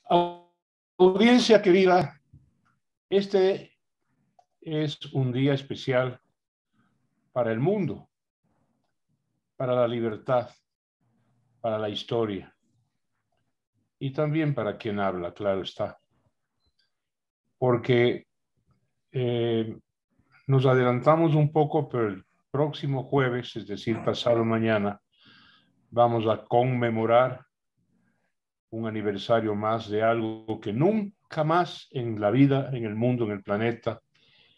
Audiencia querida, este es un día especial para el mundo, para la libertad, para la historia y también para quien habla, claro está. Porque nos adelantamos un poco, pero el próximo jueves, es decir, pasado mañana, vamos a conmemorar un aniversario más de algo que nunca más en la vida, en el mundo, en el planeta,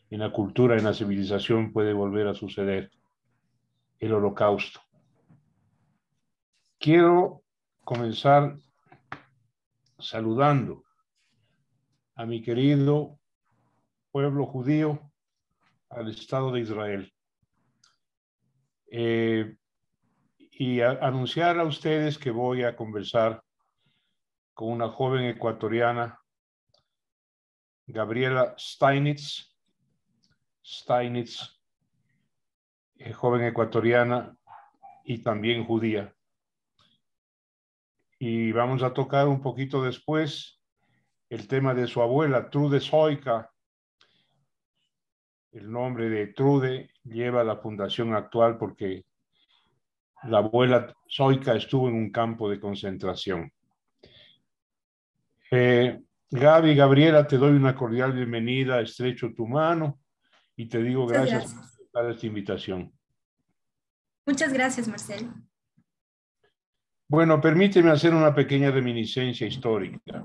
en la cultura, en la civilización puede volver a suceder: el Holocausto. Quiero comenzar saludando a mi querido pueblo judío, al Estado de Israel, y anunciar a ustedes que voy a conversar con una joven ecuatoriana, Gabriela Steinitz, joven ecuatoriana y también judía. Y vamos a tocar un poquito después el tema de su abuela, Trude Soika. El nombre de Trude lleva la fundación actual porque la abuela Soika estuvo en un campo de concentración. Gaby, Gabriela, te doy una cordial bienvenida, estrecho tu mano y te digo gracias por aceptar esta invitación. Muchas gracias, Marcelo. Bueno, permíteme hacer una pequeña reminiscencia histórica.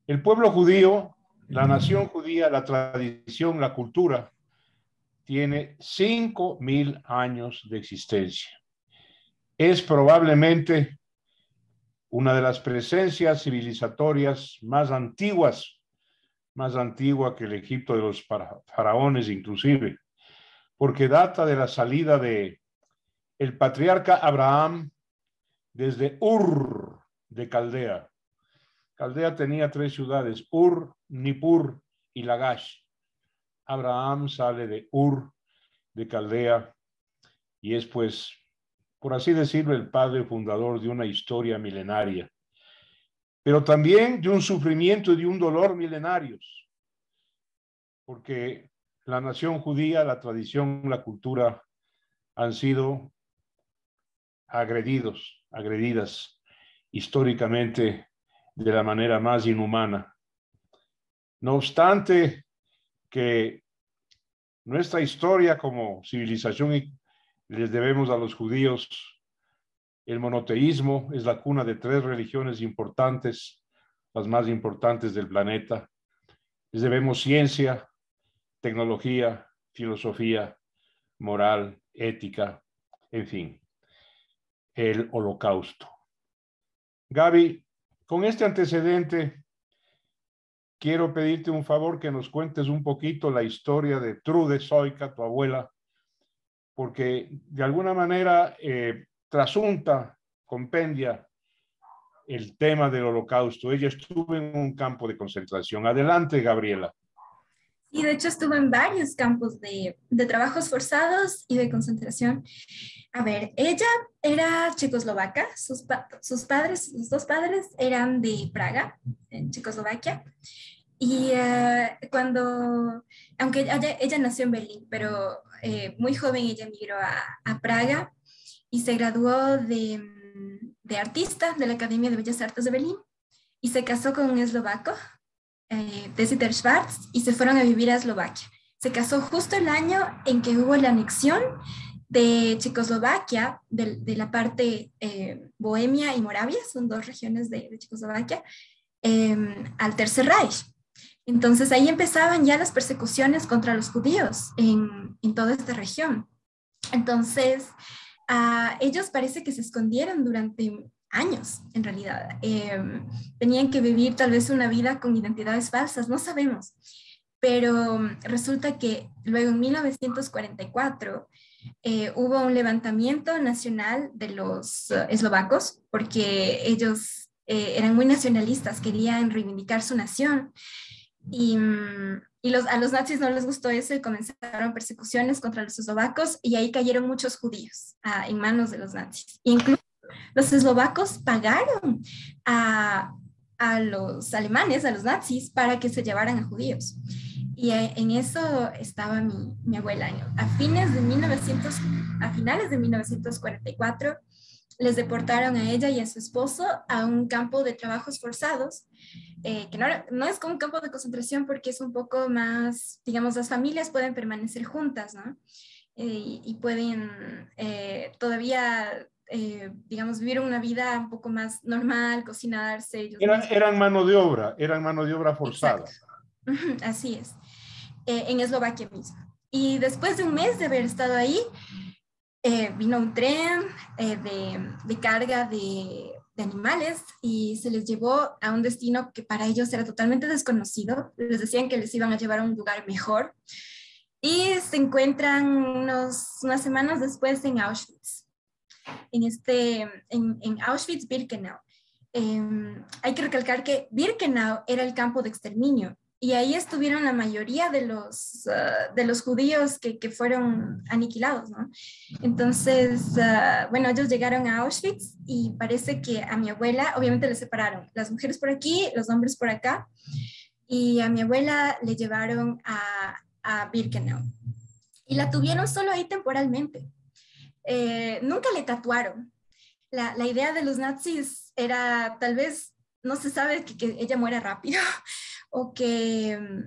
El pueblo judío, la nación judía, la tradición, la cultura, tiene 5.000 años de existencia. Es probablemente una de las presencias civilizatorias más antigua que el Egipto de los faraones inclusive, porque data de la salida de el patriarca Abraham desde Ur de Caldea. Caldea tenía 3 ciudades: Ur, Nippur y Lagash. Abraham sale de Ur de Caldea y es, pues, por así decirlo, el padre fundador de una historia milenaria, pero también de un sufrimiento y de un dolor milenarios, porque la nación judía, la tradición, la cultura han sido agredidas históricamente de la manera más inhumana. No obstante que nuestra historia como civilización, les debemos a los judíos el monoteísmo, es la cuna de 3 religiones importantes, las más importantes del planeta. Les debemos ciencia, tecnología, filosofía, moral, ética, en fin, el Holocausto. Gaby, con este antecedente, quiero pedirte un favor, que nos cuentes un poquito la historia de Trude Soika, tu abuela, porque de alguna manera trasunta, compendia el tema del Holocausto. Ella estuvo en un campo de concentración. Adelante, Gabriela. Sí, de hecho estuvo en varios campos de trabajos forzados y de concentración. A ver, ella era checoslovaca, sus padres, sus 2 padres eran de Praga, en Checoslovaquia. Y aunque ella nació en Berlín, pero muy joven ella emigró a Praga y se graduó de artista de la Academia de Bellas Artes de Berlín y se casó con un eslovaco, Desider Schwarz, y se fueron a vivir a Eslovaquia. Se casó justo el año en que hubo la anexión de Checoslovaquia, de la parte Bohemia y Moravia, son 2 regiones de Checoslovaquia, al Tercer Reich. Entonces ahí empezaban ya las persecuciones contra los judíos en toda esta región. Entonces ellos parece que se escondieron durante años, en realidad. Tenían que vivir tal vez una vida con identidades falsas, no sabemos. Pero resulta que luego en 1944 hubo un levantamiento nacional de los eslovacos, porque ellos eran muy nacionalistas, querían reivindicar su nación. Y a los nazis no les gustó eso y comenzaron persecuciones contra los eslovacos y ahí cayeron muchos judíos en manos de los nazis. Incluso los eslovacos pagaron a a los alemanes, a los nazis, para que se llevaran a judíos. Y en eso estaba mi abuela. A finales de 1944, les deportaron a ella y a su esposo a un campo de trabajos forzados, que no es como un campo de concentración porque es un poco más, digamos, las familias pueden permanecer juntas, ¿no? Y pueden todavía, digamos, vivir una vida un poco más normal, cocinarse ellos mismos. Eran mano de obra forzada. Exacto. Así es. En Eslovaquia mismo. Y después de un mes de haber estado ahí, vino un tren de carga de animales y se les llevó a un destino que para ellos era totalmente desconocido. Les decían que les iban a llevar a un lugar mejor. Y se encuentran unas semanas después en Auschwitz, en Auschwitz-Birkenau. Hay que recalcar que Birkenau era el campo de exterminio y ahí estuvieron la mayoría de los judíos que fueron aniquilados, ¿no? Entonces, bueno, ellos llegaron a Auschwitz y parece que a mi abuela, obviamente le separaron, las mujeres por aquí, los hombres por acá, y a mi abuela le llevaron a Birkenau y la tuvieron solo ahí temporalmente. Nunca le tatuaron. La idea de los nazis era tal vez, no se sabe que ella muera rápido o que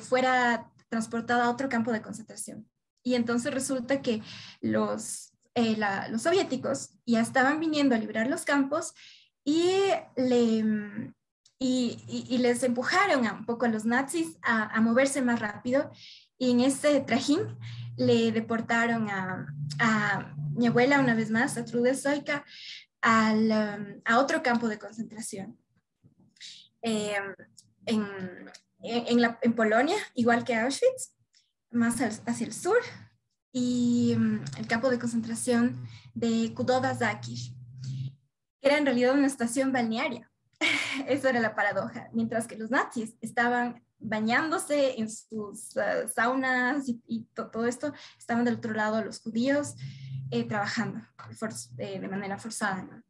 fuera transportada a otro campo de concentración. Y entonces resulta que los soviéticos ya estaban viniendo a liberar los campos y, les empujaron un poco a los nazis a moverse más rápido. Y en ese trajín le deportaron a mi abuela una vez más, a Trude Soika, a otro campo de concentración. En Polonia, igual que Auschwitz, más hacia el sur, y el campo de concentración de Kudowa-Zakir, que era en realidad una estación balnearia. Eso era la paradoja. Mientras que los nazis estaban bañándose en sus saunas y todo esto, estaban del otro lado los judíos trabajando de manera forzada, ¿no?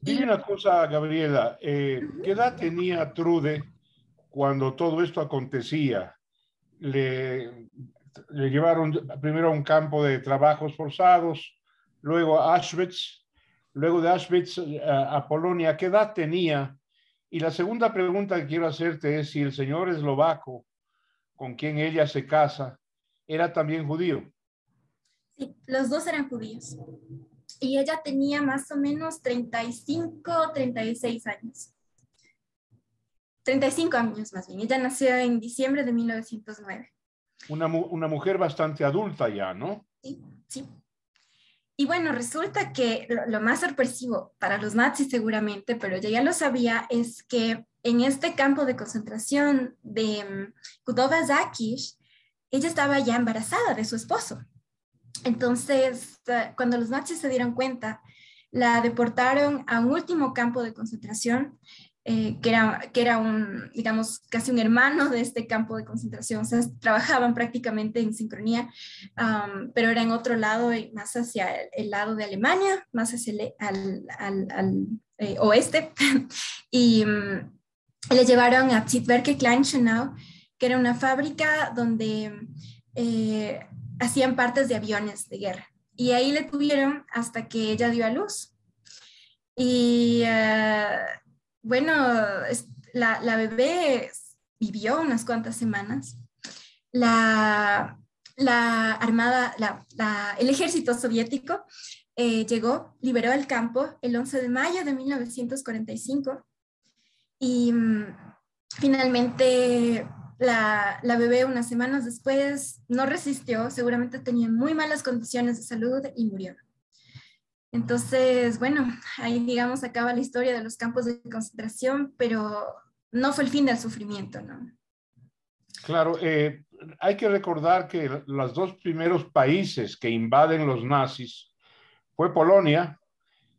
Dime una cosa, Gabriela, ¿qué edad tenía Trude cuando todo esto acontecía? Le llevaron primero a un campo de trabajos forzados, luego a Auschwitz, luego de Auschwitz a Polonia. ¿Qué edad tenía? Y la segunda pregunta que quiero hacerte es si el señor eslovaco con quien ella se casa era también judío. Sí, los dos eran judíos. Y ella tenía más o menos 35, 36 años. 35 años más bien. Ella nació en diciembre de 1909. Una mujer bastante adulta ya, ¿no? Sí, sí. Y bueno, resulta que lo más sorpresivo para los nazis seguramente, pero yo ya lo sabía, es que en este campo de concentración de Kudowa-Zakir, ella estaba ya embarazada de su esposo. Entonces, cuando los nazis se dieron cuenta, la deportaron a un último campo de concentración, que era un, digamos, casi un hermano de este campo de concentración. O sea, trabajaban prácticamente en sincronía, pero era en otro lado, más hacia el lado de Alemania, más hacia al oeste. Y le llevaron a Zietwerke Kleinschönau, que era una fábrica donde hacían partes de aviones de guerra. Y ahí le tuvieron hasta que ella dio a luz. Y bueno, la bebé vivió unas cuantas semanas. El ejército soviético llegó, liberó el campo el 11 de mayo de 1945 y finalmente la bebé unas semanas después no resistió, seguramente tenía muy malas condiciones de salud y murió. Entonces, bueno, ahí digamos acaba la historia de los campos de concentración, pero no fue el fin del sufrimiento, ¿no? Claro, hay que recordar que los dos primeros países que invaden los nazis fue Polonia,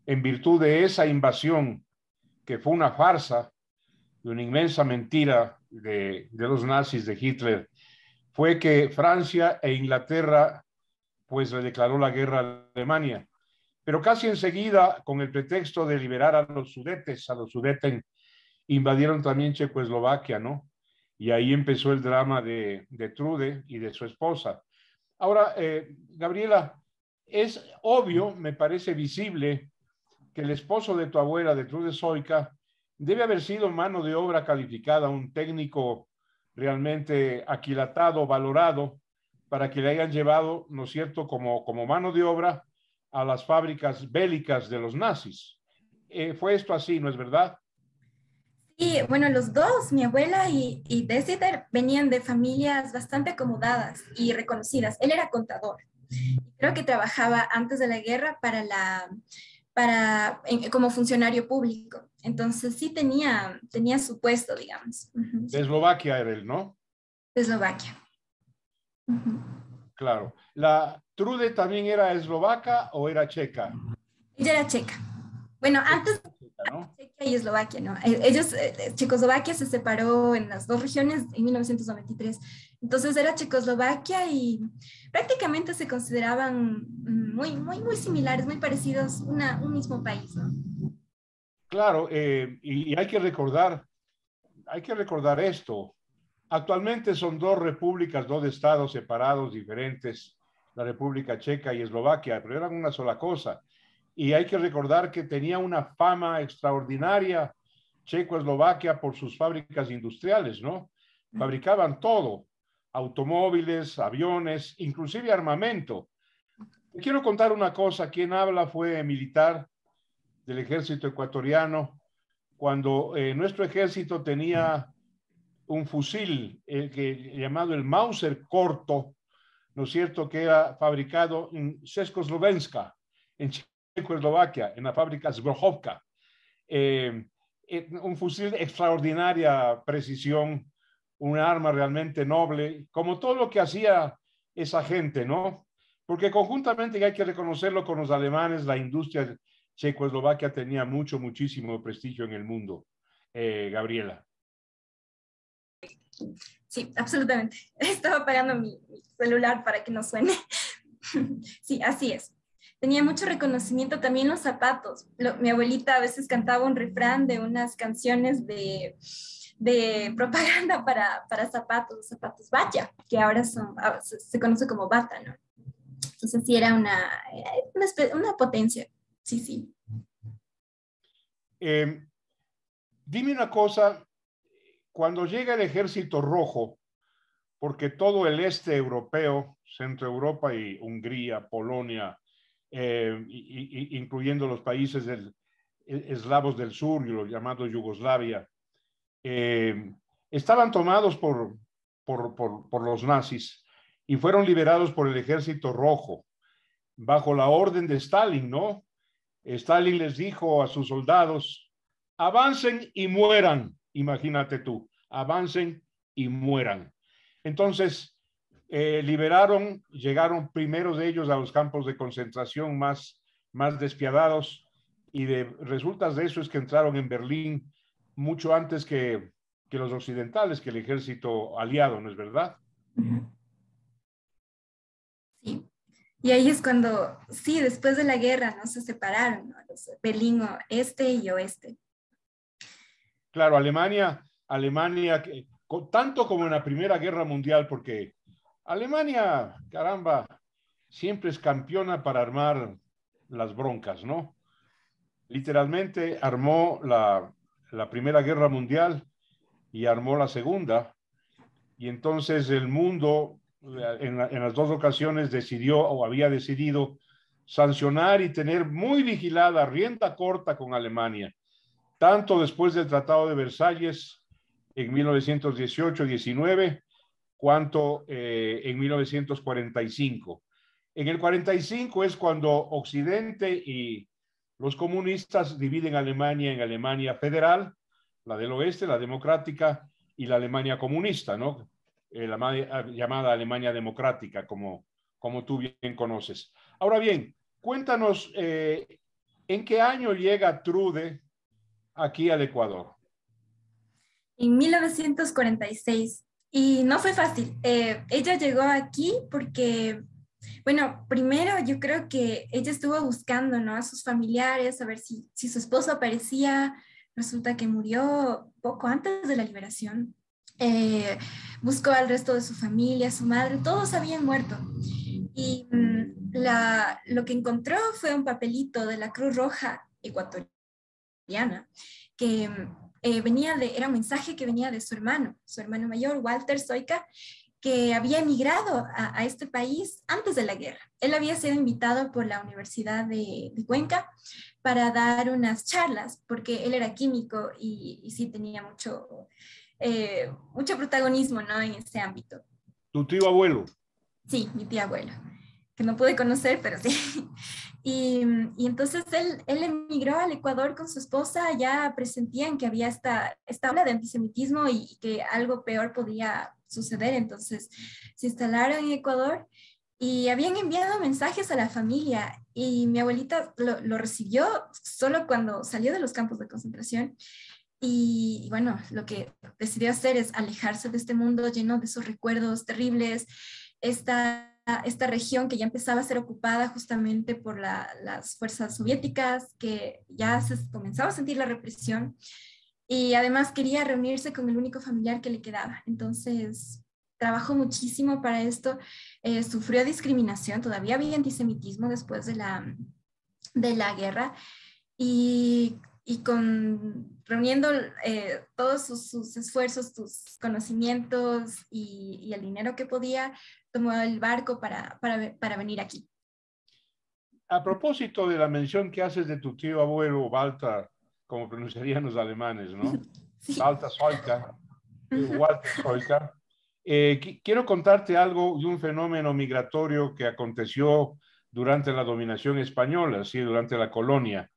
en virtud de esa invasión que fue una farsa y una inmensa mentira de los nazis, de Hitler, fue que Francia e Inglaterra pues le declaró la guerra a Alemania. Pero casi enseguida, con el pretexto de liberar a los Sudeten, invadieron también Checoslovaquia, ¿no? Y ahí empezó el drama de Trude y de su esposa. Ahora, Gabriela, es obvio, me parece visible, que el esposo de tu abuela, de Trude Soika, debe haber sido mano de obra calificada, un técnico realmente aquilatado, valorado, para que le hayan llevado, ¿no es cierto?, como mano de obra a las fábricas bélicas de los nazis. Fue esto así, ¿no es verdad? Y bueno, los dos, mi abuela y Desider, venían de familias bastante acomodadas y reconocidas. Él era contador. Creo que trabajaba antes de la guerra como funcionario público. Entonces sí tenía su puesto, digamos. De Eslovaquia era él, ¿no? De Eslovaquia. Claro. ¿La Trude también era eslovaca o era checa? Ella era checa. Bueno, antes Checa, ¿no? Chequia y Eslovaquia, ¿no? Checoslovaquia se separó en las dos regiones en 1993. Entonces era Checoslovaquia y prácticamente se consideraban muy similares, muy parecidos, un mismo país, ¿no? Claro, y hay que recordar esto. Actualmente son dos repúblicas, dos estados separados, diferentes, la República Checa y Eslovaquia, pero eran una sola cosa. Y hay que recordar que tenía una fama extraordinaria Checoslovaquia por sus fábricas industriales, ¿no? Fabricaban todo, automóviles, aviones, inclusive armamento. Te quiero contar una cosa, quien habla fue militar del ejército ecuatoriano, cuando nuestro ejército tenía un fusil llamado el Mauser corto, ¿no es cierto?, que era fabricado en Československa, en Checoslovaquia, en la fábrica Zbrojovka. Un fusil de extraordinaria precisión, un arma realmente noble, como todo lo que hacía esa gente, ¿no? Porque conjuntamente, y hay que reconocerlo, con los alemanes, la industria de Checoslovaquia tenía muchísimo prestigio en el mundo. Gabriela. Sí, absolutamente. Estaba apagando mi celular para que no suene. Sí, así es. Tenía mucho reconocimiento también los zapatos. Mi abuelita a veces cantaba un refrán de unas canciones de propaganda para zapatos Bacha, que ahora se conoce como Bata, ¿no? Entonces sí era una potencia. Sí, sí. Dime una cosa, cuando llega el Ejército Rojo, porque todo el este europeo, Centro Europa y Hungría, Polonia, incluyendo los países eslavos del sur y los llamados Yugoslavia, estaban tomados por los nazis y fueron liberados por el Ejército Rojo, bajo la orden de Stalin, ¿no? Stalin les dijo a sus soldados, avancen y mueran, imagínate tú, avancen y mueran. Entonces, llegaron primeros de ellos a los campos de concentración más despiadados, y resultas de eso es que entraron en Berlín mucho antes que los occidentales, que el ejército aliado, ¿no es verdad? Sí. Y ahí es cuando, sí, después de la guerra, ¿no? Se separaron, ¿no? Los Berlín este y oeste. Claro, Alemania, tanto como en la Primera Guerra Mundial, porque Alemania, caramba, siempre es campeona para armar las broncas, ¿no? Literalmente armó la Primera Guerra Mundial y armó la Segunda, y entonces el mundo en las dos ocasiones decidió o había decidido sancionar y tener muy vigilada, rienda corta con Alemania, tanto después del Tratado de Versalles en 1918-19, cuanto en 1945. En el 45 es cuando Occidente y los comunistas dividen Alemania en Alemania federal, la del oeste, la democrática, y la Alemania comunista, ¿no? La llamada Alemania democrática, como tú bien conoces. Ahora bien, cuéntanos, ¿en qué año llega Trude aquí al Ecuador? En 1946. Y no fue fácil. Ella llegó aquí porque, bueno, primero yo creo que ella estuvo buscando, ¿no? A sus familiares, a ver si su esposo aparecía, resulta que murió poco antes de la liberación. Eh, Buscó al resto de su familia, su madre, todos habían muerto. Y lo que encontró fue un papelito de la Cruz Roja ecuatoriana que era un mensaje que venía de su hermano mayor, Walter Soyka, que había emigrado a este país antes de la guerra. Él había sido invitado por la Universidad de Cuenca para dar unas charlas, porque él era químico y sí tenía mucho protagonismo, ¿no? En ese ámbito. Tu tío abuelo. Sí, mi tía abuela, que no pude conocer, pero sí. Y entonces él emigró al Ecuador con su esposa, ya presentían que había esta ola de antisemitismo y que algo peor podía suceder, entonces se instalaron en Ecuador y habían enviado mensajes a la familia y mi abuelita lo recibió solo cuando salió de los campos de concentración. Y bueno, lo que decidió hacer es alejarse de este mundo lleno de esos recuerdos terribles, esta región que ya empezaba a ser ocupada justamente por las fuerzas soviéticas, que ya se comenzaba a sentir la represión y además quería reunirse con el único familiar que le quedaba. Entonces, trabajó muchísimo para esto, sufrió discriminación, todavía había antisemitismo después de la guerra y reuniendo todos sus esfuerzos, sus conocimientos y el dinero que podía, tomó el barco para venir aquí. A propósito de la mención que haces de tu tío abuelo, Walter, como pronunciarían los alemanes, ¿no? Sí. Walter Soyka, Walter Soyka. Quiero contarte algo de un fenómeno migratorio que aconteció durante la dominación española, sí, durante la colonia.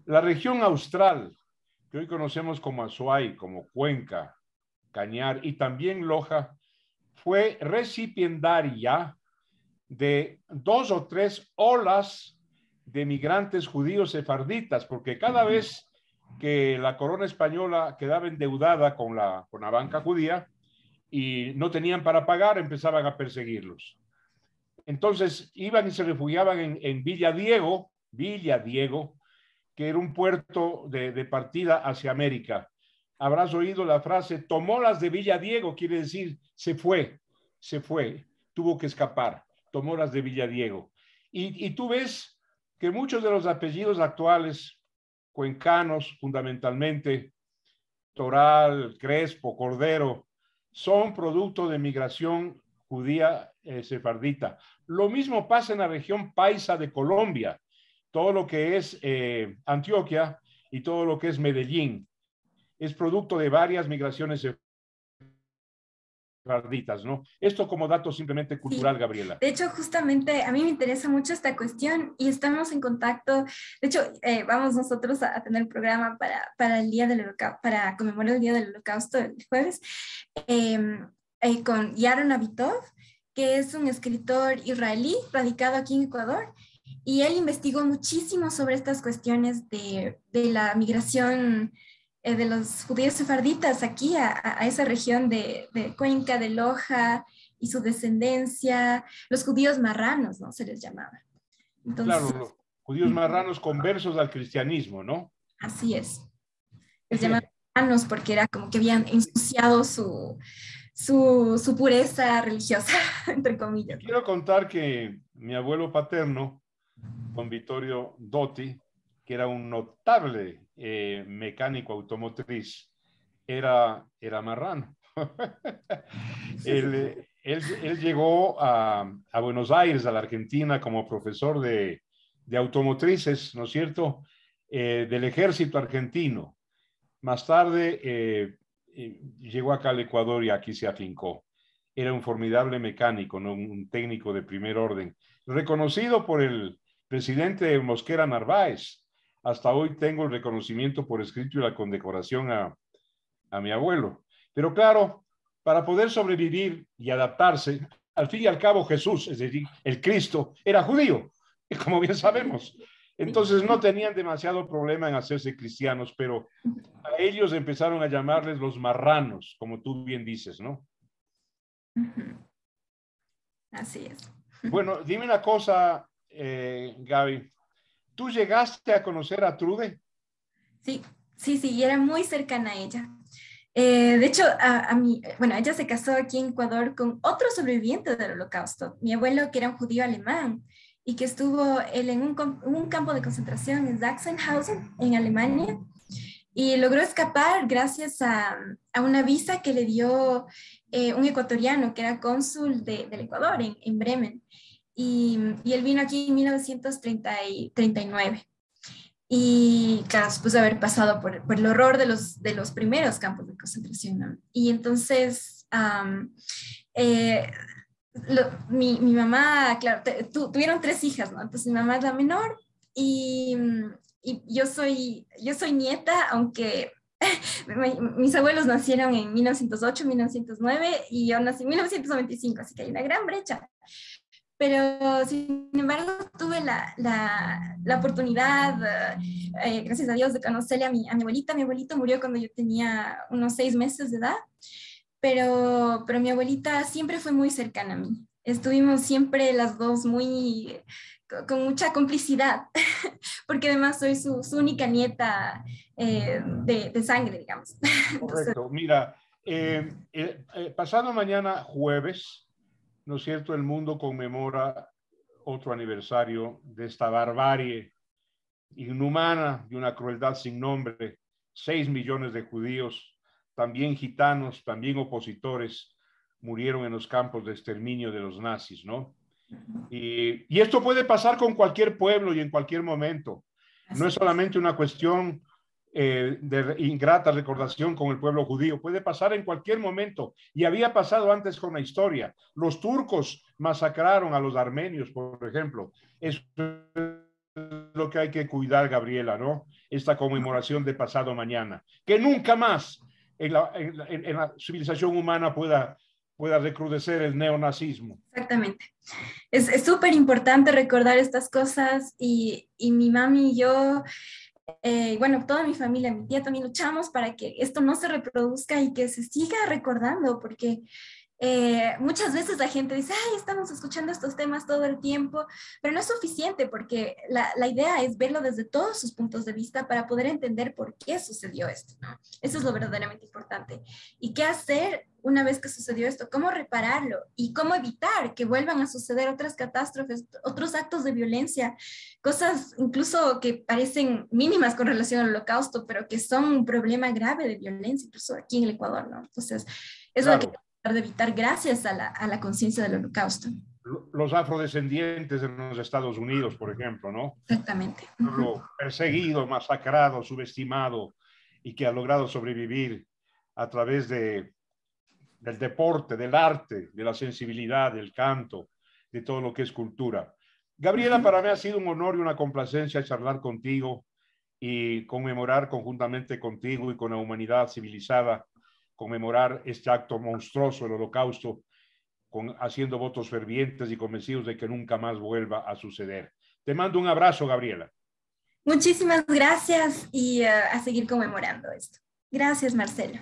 La región austral, que hoy conocemos como Azuay, como Cuenca, Cañar y también Loja, fue recipiendaria de 2 o 3 olas de migrantes judíos sefarditas, porque cada vez que la corona española quedaba endeudada con la banca judía y no tenían para pagar, empezaban a perseguirlos. Entonces iban y se refugiaban en Villa Diego, que era un puerto de partida hacia América. Habrás oído la frase, tomó las de Villa Diego, quiere decir, se fue, tuvo que escapar, tomó las de Villa Diego. Y tú ves que muchos de los apellidos actuales, cuencanos fundamentalmente, Toral, Crespo, Cordero, son producto de migración judía sefardita. Lo mismo pasa en la región paisa de Colombia, todo lo que es Antioquia y todo lo que es Medellín. Es producto de varias migraciones sefarditas, ¿no? Esto como dato simplemente cultural, Sí. Gabriela. De hecho, justamente a mí me interesa mucho esta cuestión y estamos en contacto. De hecho, vamos nosotros a tener un programa para el Día del Holocausto, para conmemorar el Día del Holocausto el jueves, eh, con Yaron Abitov, que es un escritor israelí radicado aquí en Ecuador. Y él investigó muchísimo sobre estas cuestiones de la migración de los judíos sefarditas aquí a esa región de Cuenca, de Loja y su descendencia, los judíos marranos, ¿no? Se les llamaba. Claro, Entonces, los judíos marranos conversos al cristianismo, ¿no? así es. Les llamaban marranos porque era como que habían ensuciado su pureza religiosa, entre Te comillas. quiero contar que mi abuelo paterno, don Vittorio Dotti, que era un notable mecánico automotriz, era marrano. Él llegó a Buenos Aires, a la Argentina, como profesor de automotrices, ¿no es cierto?, del ejército argentino. Más tarde llegó acá al Ecuador y aquí se afincó. Era un formidable mecánico, ¿no? Un técnico de primer orden, reconocido por el presidente Mosquera Narváez. Hasta hoy tengo el reconocimiento por escrito y la condecoración a mi abuelo. Pero claro, para poder sobrevivir y adaptarse, al fin y al cabo Jesús, es decir, el Cristo, era judío, como bien sabemos. Entonces no tenían demasiado problema en hacerse cristianos, pero a ellos empezaron a llamarles los marranos, como tú bien dices, ¿no? Así es. Bueno, dime una cosa, Gaby. ¿Tú llegaste a conocer a Trude? Sí, Sí, sí, y era muy cercana a ella. De hecho, a mí, bueno, ella se casó aquí en Ecuador con otro sobreviviente del Holocausto, mi abuelo, que era un judío alemán y que estuvo él en un campo de concentración en Sachsenhausen, en Alemania, y logró escapar gracias a una visa que le dio un ecuatoriano que era cónsul del Ecuador en Bremen. Y él vino aquí en 1939. Y claro, después de haber pasado por el horror de los primeros campos de concentración, ¿no? Y entonces, eh, mi mamá, claro, tuvieron tres hijas, ¿no? Entonces mi mamá es la menor y, y yo soy nieta, aunque mis abuelos nacieron en 1908, 1909 y yo nací en 1995, así que hay una gran brecha. Pero sin embargo tuve la oportunidad, gracias a Dios, de conocerle a mi abuelita. Mi abuelito murió cuando yo tenía unos 6 meses de edad, pero mi abuelita siempre fue muy cercana a mí. Estuvimos siempre las dos muy, con mucha complicidad, porque además soy su única nieta de sangre, digamos. Entonces, Correcto. Mira, pasado mañana jueves, ¿no es cierto? El mundo conmemora otro aniversario de esta barbarie inhumana y una crueldad sin nombre. 6 millones de judíos, también gitanos, también opositores, murieron en los campos de exterminio de los nazis, ¿no? Y esto puede pasar con cualquier pueblo y en cualquier momento. No es solamente una cuestión de ingrata recordación con el pueblo judío, puede pasar en cualquier momento. Y había pasado antes con la historia. Los turcos masacraron a los armenios, por ejemplo. Eso es lo que hay que cuidar, Gabriela, ¿no? Esta conmemoración de pasado mañana. Que nunca más en la civilización humana pueda recrudecer el neonazismo. exactamente. Es súper importante recordar estas cosas y mi mami y yo, bueno, toda mi familia, mi tía también luchamos para que esto no se reproduzca y que se siga recordando, porque muchas veces la gente dice, ay, estamos escuchando estos temas todo el tiempo, pero no es suficiente porque la idea es verlo desde todos sus puntos de vista para poder entender por qué sucedió esto, ¿no? Eso es lo verdaderamente importante. ¿Y qué hacer una vez que sucedió esto? ¿Cómo repararlo? ¿Y cómo evitar que vuelvan a suceder otras catástrofes, otros actos de violencia, cosas incluso que parecen mínimas con relación al Holocausto, pero que son un problema grave de violencia, incluso aquí en el Ecuador, ¿no? Entonces, eso es lo que Claro. de evitar gracias a la conciencia del Holocausto. Los afrodescendientes de los Estados Unidos, por ejemplo, ¿no? Exactamente. Pueblo perseguido, masacrado, subestimado y que ha logrado sobrevivir a través del deporte, del arte, de la sensibilidad, del canto, de todo lo que es cultura. Gabriela, para mí ha sido un honor y una complacencia charlar contigo y conmemorar conjuntamente contigo y con la humanidad civilizada, conmemorar este acto monstruoso, el Holocausto, haciendo votos fervientes y convencidos de que nunca más vuelva a suceder. Te mando un abrazo, Gabriela. Muchísimas gracias y a seguir conmemorando esto. Gracias, Marcelo.